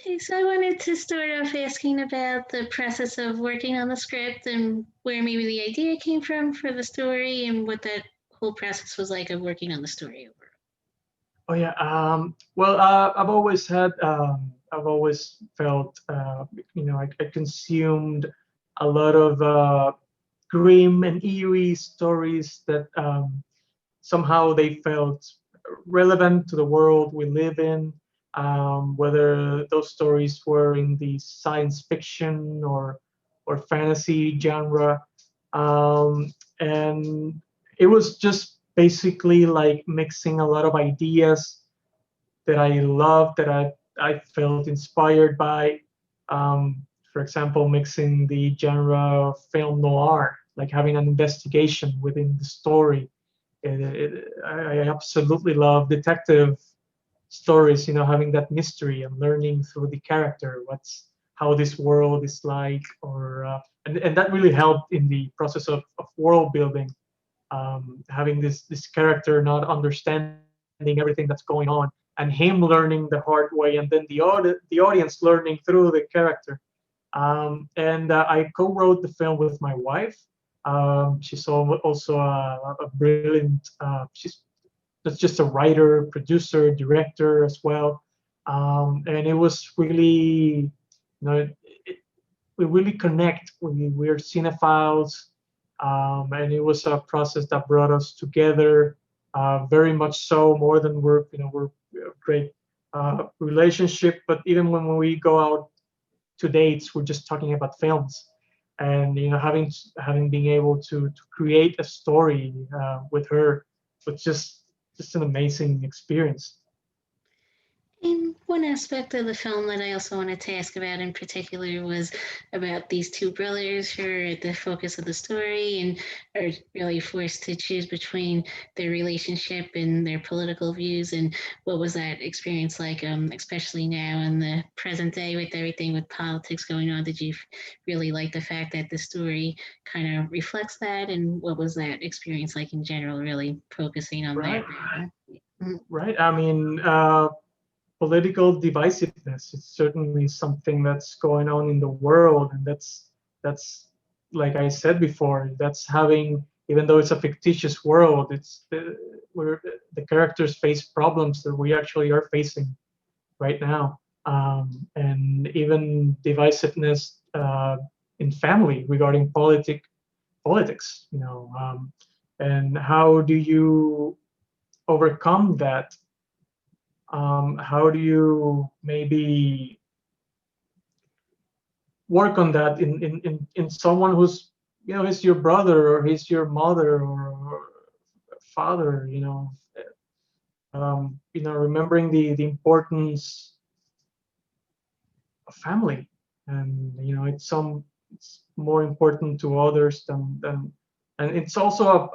Okay, so I wanted to start off asking about the process of working on the script and where maybe the idea came from for the story and what that whole process was like of working on the story overall. Oh yeah. Well, I've always felt, I consumed a lot of grim and eerie stories that somehow they felt relevant to the world we live in. Whether those stories were in the science fiction or fantasy genre, and it was just basically like mixing a lot of ideas that I loved, that I felt inspired by. For example, mixing the genre of film noir, like having an investigation within the story. I absolutely love detective stories, having that mystery and learning through the character how this world is like, and that really helped in the process of world building, having this character not understanding everything that's going on, and him learning the hard way, and then the audience learning through the character. And I co-wrote the film with my wife. She's also a brilliant. She's not just a writer, producer, director as well. And it was really, we really connect. We're cinephiles, and it was a process that brought us together, very much so, more than we're a great relationship. But even when we go out to dates, we're just talking about films, and having being able to create a story with her was just an amazing experience. And one aspect of the film that I also wanted to ask about in particular was about these two brothers who are at the focus of the story and are really forced to choose between their relationship and their political views. And what was that experience like, especially now in the present day with everything with politics going on? Did you really like the fact that the story kind of reflects that? And what was that experience like in general, really focusing on that? Right, right. I mean, political divisiveness is certainly something that's going on in the world, and that's like I said before, that's having, even though it's a fictitious world, it's where the characters face problems that we actually are facing right now, and even divisiveness in family regarding politics, and how do you overcome that? How do you maybe work on that in someone who's, is your brother, or he's your mother, or father, remembering the importance of family, and it's more important to others than and it's also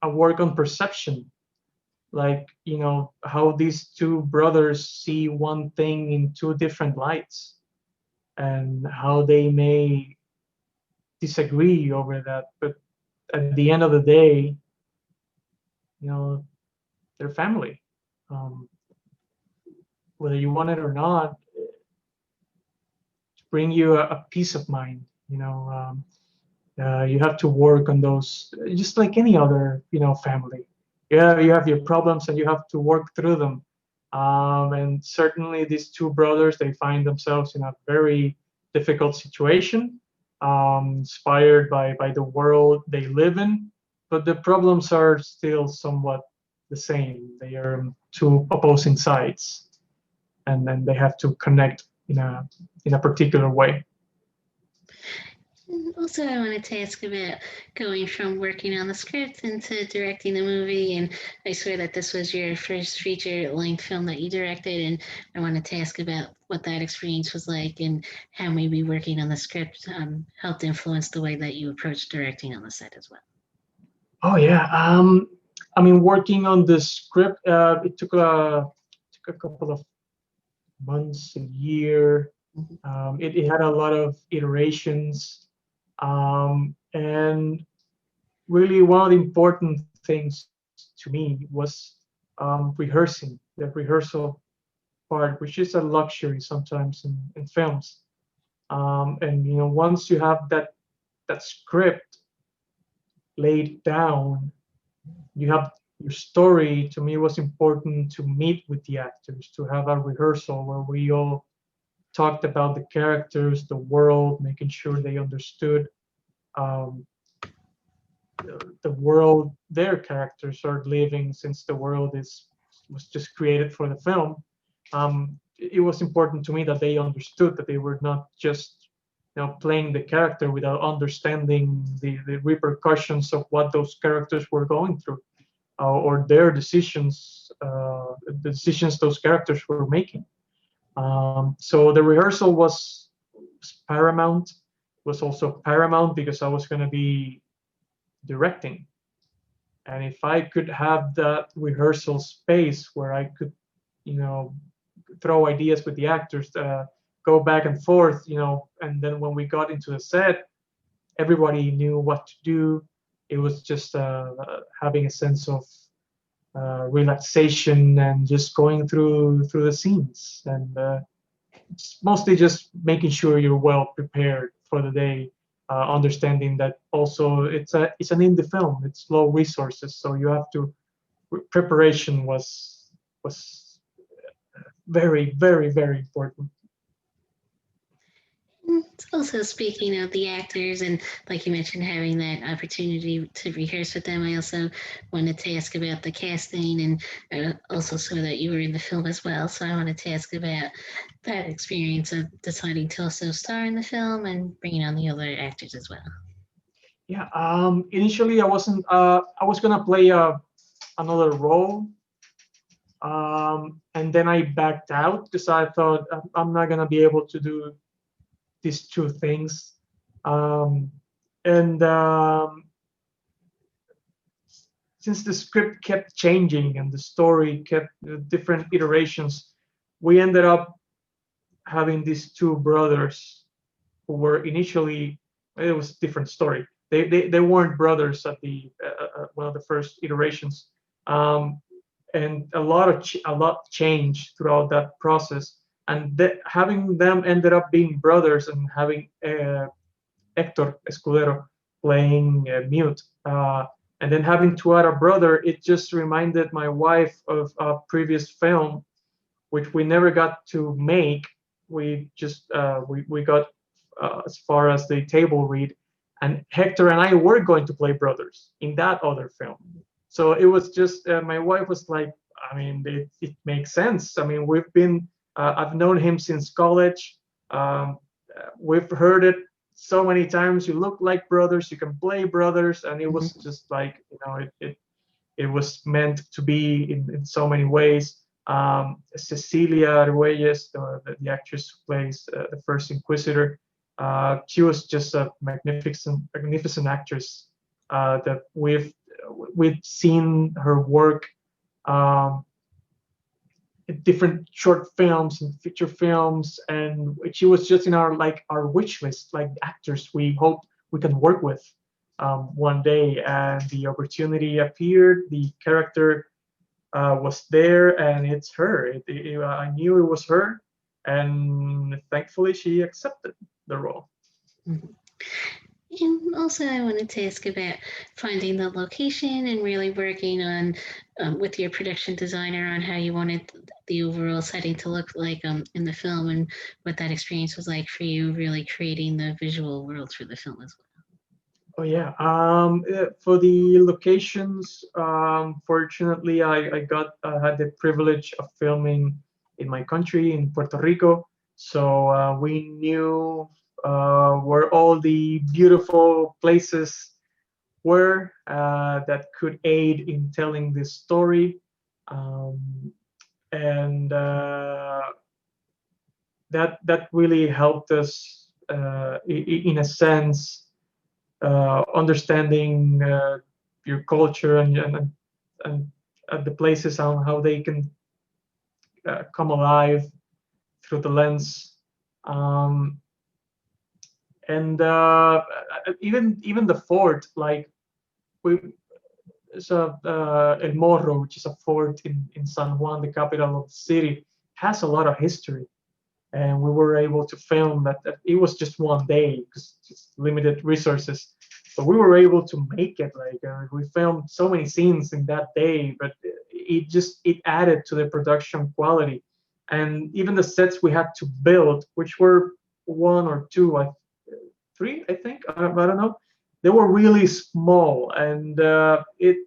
a work on perception, like, how these two brothers see one thing in two different lights, and how they may disagree over that, but at the end of the day, you know they're family. um, Whether you want it or not, to bring you a peace of mind, you have to work on those, just like any other, family. Yeah, you have your problems and you have to work through them. And certainly these two brothers, they find themselves in a very difficult situation, inspired by the world they live in, but the problems are still somewhat the same. They are two opposing sides, and then they have to connect in a particular way. Also, I wanted to ask about going from working on the script into directing the movie. And I swear that this was your first feature length film that you directed. And I wanted to ask about what that experience was like and how maybe working on the script helped influence the way that you approached directing on the set as well. Oh yeah. I mean, working on the script, it took a couple of months, a year. Mhm. It had a lot of iterations, and really one of the important things to me was rehearsing. The rehearsal part, which is a luxury sometimes in films. And once you have that script laid down, you have your story. To me, it was important to meet with the actors, to have a rehearsal where we all talked about the characters, the world, making sure they understood um, the world their characters are living, since the world was just created for the film. It was important to me that they understood that they were not just playing the character without understanding the repercussions of what those characters were going through, or their decisions, the decisions those characters were making. So the rehearsal was paramount. Was also paramount because I was going to be directing, and if I could have that rehearsal space where I could, you know, throw ideas with the actors, go back and forth, and then when we got into the set, everybody knew what to do. It was just having a sense of relaxation and just going through the scenes, and it's mostly just making sure you're well prepared for the day, understanding that also it's an indie film, it's low resources, so you have to preparation was very, very, very important. Also, speaking of the actors, and like you mentioned, having that opportunity to rehearse with them, I also wanted to ask about the casting, and also saw that you were in the film as well. So I wanted to ask about that experience of deciding to also star in the film and bringing on the other actors as well. Yeah. Initially, I was gonna play another role, and then I backed out because I thought I'm not gonna be able to do these two things. Um, and Since the script kept changing and the story kept different iterations, we ended up having these two brothers who were initially, it was a different story. They weren't brothers at the one of the first iterations, um, and a lot changed throughout that process. And having them ended up being brothers, and having Hector Escudero playing mute. And then having to add a brother, it just reminded my wife of a previous film, which we never got to make. We just we got as far as the table read, and Hector and I were going to play brothers in that other film. So it was just my wife was like, I mean, it makes sense. I mean, I've known him since college. We've heard it so many times. You look like brothers, you can play brothers, and it was just like, it was meant to be in so many ways. Cecilia Arguelles, the actress who plays the first Inquisitor, she was just a magnificent actress that we've seen her work um, in different short films and feature films, and she was just in our wish list, like actors we hope we can work with one day. And the opportunity appeared, the character was there, and it's her. I knew it was her, and thankfully she accepted the role. Mm-hmm. And also, I wanted to ask about finding the location and really working on with your production designer on how you wanted the overall setting to look like in the film, and what that experience was like for you, really creating the visual world for the film as well. Oh yeah. For the locations, fortunately, I had the privilege of filming in my country, in Puerto Rico. So we knew where all the beautiful places were that could aid in telling this story, um, and that really helped us in a sense, understanding your culture, and the places on how they can come alive through the lens, um, and even the fort, like we so El Morro, which is a fort in San Juan, the capital of the city. has a lot of history, and we were able to film that it was just one day because it's limited resources, but we were able to make it. Like we filmed so many scenes in that day, but it added to the production quality. And even the sets we had to build, which were one or two, three, I think, I don't know, they were really small. And it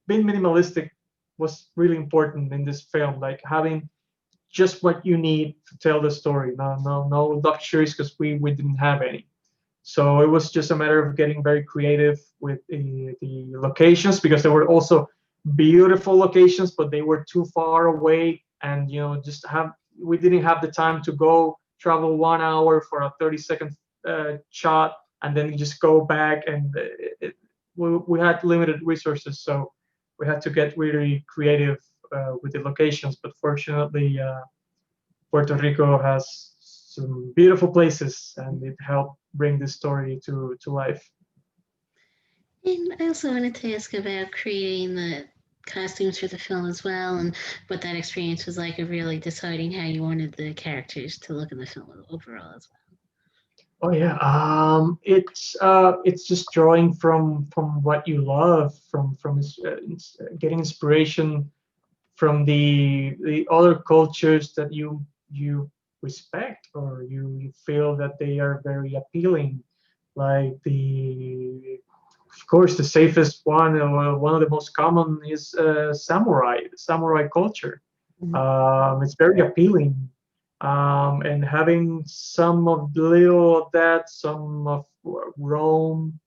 being minimalistic was really important in this film, like having just what you need to tell the story. No luxuries, because we didn't have any. So it was just a matter of getting very creative with the locations, because there were also beautiful locations, but they were too far away, and just we didn't have the time to go travel 1 hour for a 30-second shot and then just go back. And we had limited resources, so we had to get really creative with the locations. But fortunately, Puerto Rico has some beautiful places, and it helped bring this story to life. And I also wanted to ask about creating the costumes for the film as well, and what that experience was like of really deciding how you wanted the characters to look in the film overall as well. Oh yeah, it's just drawing from what you love, getting inspiration from the other cultures that you respect, or you feel that they are very appealing. Like of course, the safest one, one of the most common is samurai culture. Mhm. It's very appealing, and having some of little of that, some of Rome,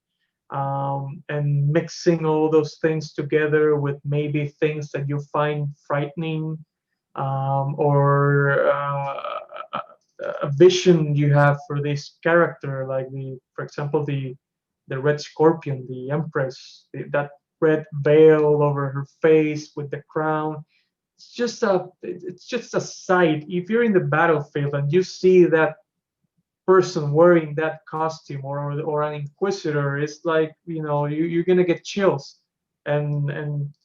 and mixing all those things together with maybe things that you find frightening, or a vision you have for this character, like for example, the red scorpion, the empress, that red veil over her face with the crown. It's just a sight. If you're in the battlefield and you see that person wearing that costume, or an inquisitor, it's like you're gonna get chills. And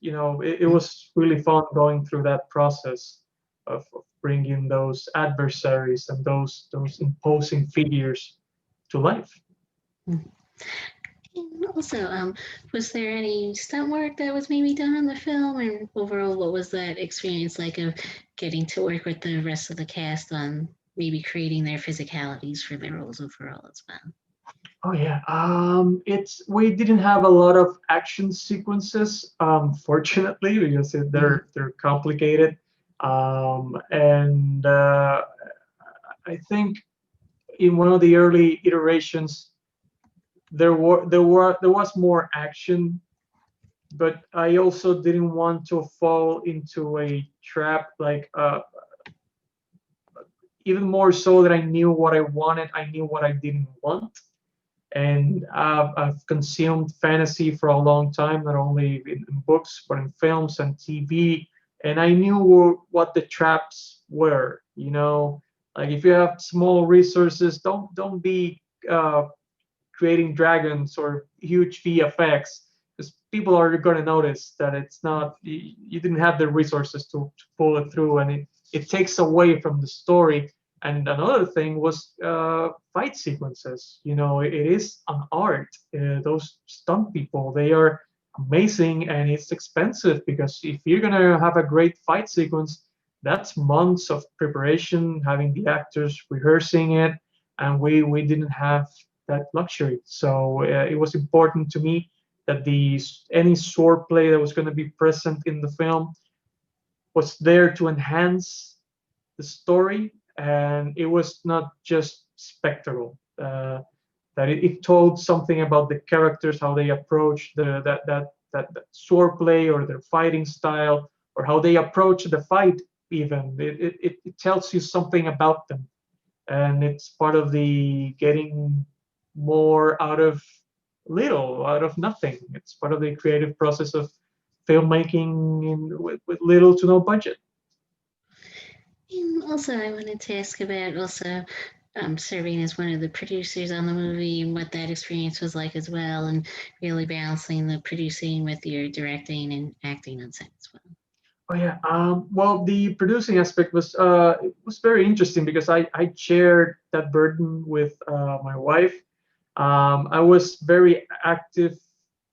it was really fun going through that process of bringing those adversaries and those imposing figures to life. And also, was there any stunt work that was maybe done on the film? And overall, what was that experience like of getting to work with the rest of the cast on maybe creating their physicalities for their roles overall as well? Oh yeah, it's we didn't have a lot of action sequences, fortunately, because Mhm. they're complicated. And I think in one of the early iterations there was more action, but I also didn't want to fall into a trap, like even more so that I knew what I wanted, I knew what I didn't want. And I've consumed fantasy for a long time, not only in books but in films and TV. And I knew what the traps were. Like if you have small resources, don't be creating dragons or huge VFX, because people are going to notice that it's not you didn't have the resources to pull it through, and it takes away from the story. And another thing was fight sequences. It is an art. Those stunt people, they are amazing, and it's expensive, because if you're gonna have a great fight sequence, that's months of preparation, having the actors rehearsing it, and we didn't have that luxury. So it was important to me that any swordplay that was going to be present in the film was there to enhance the story, and it was not just spectacle. That it told something about the characters, how they approach that swordplay, or their fighting style, or how they approach the fight. Even it tells you something about them, and it's part of the getting more out of little, out of nothing. It's part of the creative process of filmmaking with little to no budget. And also, I wanted to ask about also serving as one of the producers on the movie and what that experience was like as well, and really balancing the producing with your directing and acting on set as well. Oh yeah. Well, the producing aspect was it was very interesting because I shared that burden with my wife. I was very active.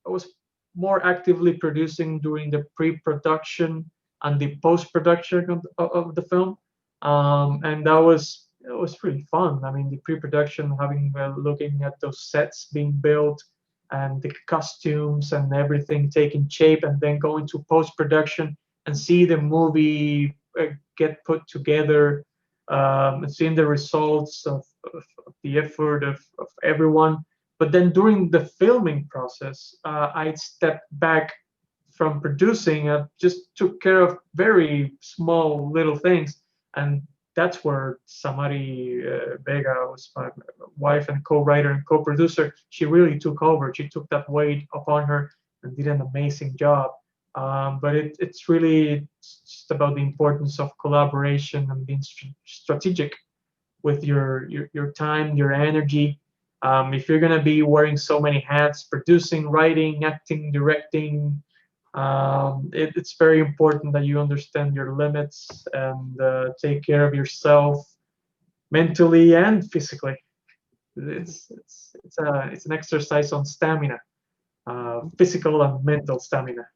I was more actively producing during the pre-production and the post-production of the film, and that was really fun. I mean, the pre-production, having looking at those sets being built and the costumes and everything taking shape, and then going to post-production and see the movie get put together, and seeing the results of the effort of everyone. But then during the filming process, I stepped back from producing. I just took care of very small little things, and that's where Samari Vega was my wife and co-writer and co-producer. She really took over. She took that weight upon her and did an amazing job. But it's really just about the importance of collaboration and being strategic with your time, your energy. If you're gonna be wearing so many hats, producing, writing, acting, directing, it's very important that you understand your limits and take care of yourself mentally and physically. It's an exercise on stamina, physical and mental stamina.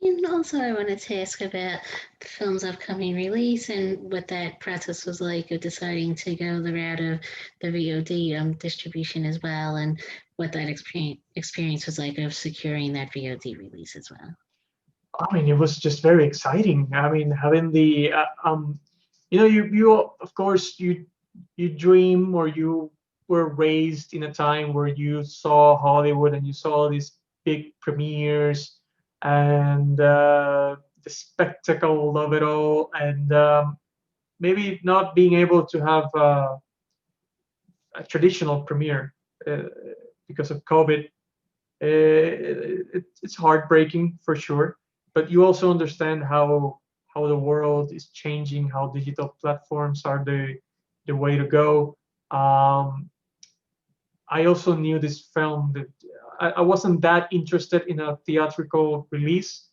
And also, I wanted to ask about the film's upcoming release and what that process was like of deciding to go the route of the VOD distribution as well, and what that experience was like of securing that VOD release as well. I mean, it was just very exciting. I mean, having the you of course you dream, or you were raised in a time where you saw Hollywood and you saw these big premieres and the spectacle of it all, and maybe not being able to have a traditional premiere uh, because of COVID. It's heartbreaking for sure, but you also understand how the world is changing, how digital platforms are the way to go. Um, I also knew this film that I wasn't that interested in a theatrical release.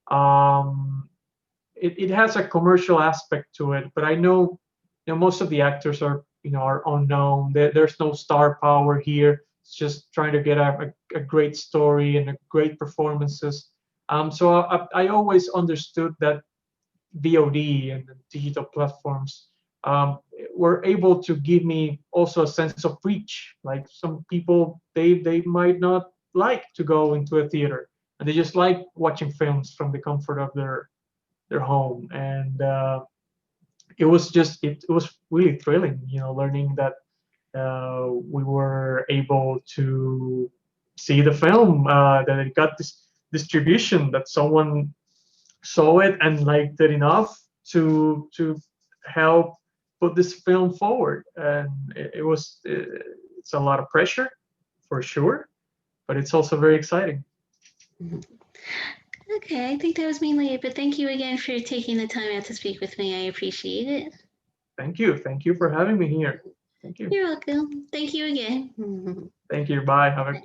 Um, it has a commercial aspect to it, but I know, most of the actors are unknown. There's no star power here. It's just trying to get a great story and a great performances. So I always understood that VOD and the digital platforms were able to give me also a sense of reach. Like some people, they might not like to go into a theater, and they just like watching films from the comfort of their home. And it was really thrilling, learning that we were able to see the film, that it got this distribution, that someone saw it and liked it enough to help put this film forward. And it's a lot of pressure for sure, but it's also very exciting. Mhm. Okay, I think that was mainly it, but thank you again for taking the time out to speak with me. I appreciate it. Thank you for having me here. Thank you. You're welcome. Thank you again. Thank you. Bye. Have a